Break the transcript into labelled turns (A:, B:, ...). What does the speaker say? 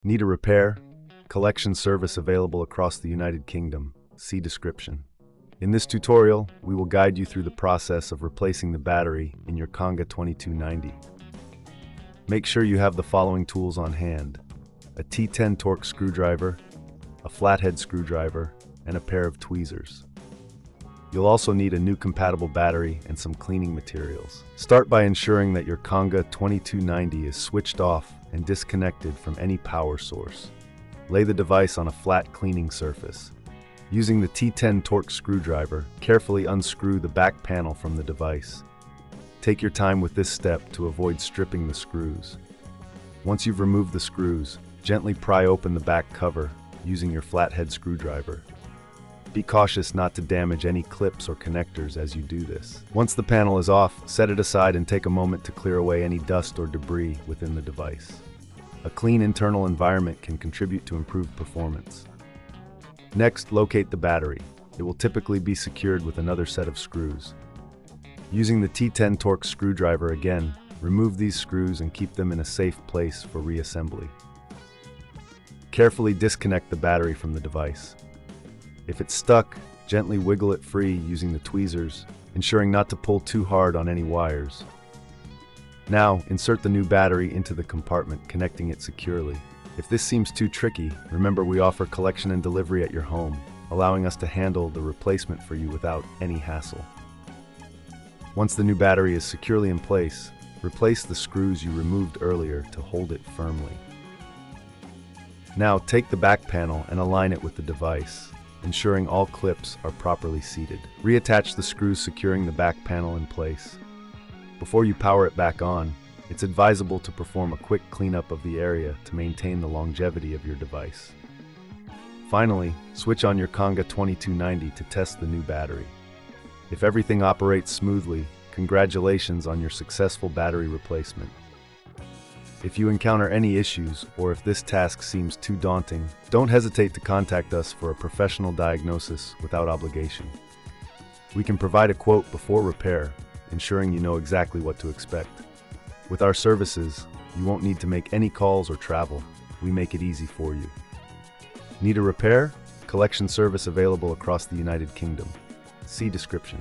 A: Need a repair? Collection service available across the United Kingdom. See description. In this tutorial, we will guide you through the process of replacing the battery in your Conga 2290. Make sure you have the following tools on hand: a T10 torque screwdriver, a flathead screwdriver, and a pair of tweezers. You'll also need a new compatible battery and some cleaning materials. Start by ensuring that your Conga 2290 is switched off and disconnected from any power source. Lay the device on a flat cleaning surface. Using the T10 torque screwdriver, carefully unscrew the back panel from the device. Take your time with this step to avoid stripping the screws. Once you've removed the screws, gently pry open the back cover using your flathead screwdriver. Be cautious not to damage any clips or connectors as you do this. Once the panel is off, set it aside and take a moment to clear away any dust or debris within the device. A clean internal environment can contribute to improved performance. Next, locate the battery. It will typically be secured with another set of screws. Using the T10 torque screwdriver again, remove these screws and keep them in a safe place for reassembly. Carefully disconnect the battery from the device. If it's stuck, gently wiggle it free using the tweezers, ensuring not to pull too hard on any wires. Now, insert the new battery into the compartment, connecting it securely. If this seems too tricky, remember we offer collection and delivery at your home, allowing us to handle the replacement for you without any hassle. Once the new battery is securely in place, replace the screws you removed earlier to hold it firmly. Now, take the back panel and align it with the device, ensuring all clips are properly seated. Reattach the screws securing the back panel in place. Before you power it back on, it's advisable to perform a quick cleanup of the area to maintain the longevity of your device. Finally, switch on your Conga 2290 to test the new battery. If everything operates smoothly, congratulations on your successful battery replacement. If you encounter any issues, or if this task seems too daunting, don't hesitate to contact us for a professional diagnosis without obligation. We can provide a quote before repair, ensuring you know exactly what to expect. With our services, you won't need to make any calls or travel. We make it easy for you. Need a repair? Collection service available across the United Kingdom. See description.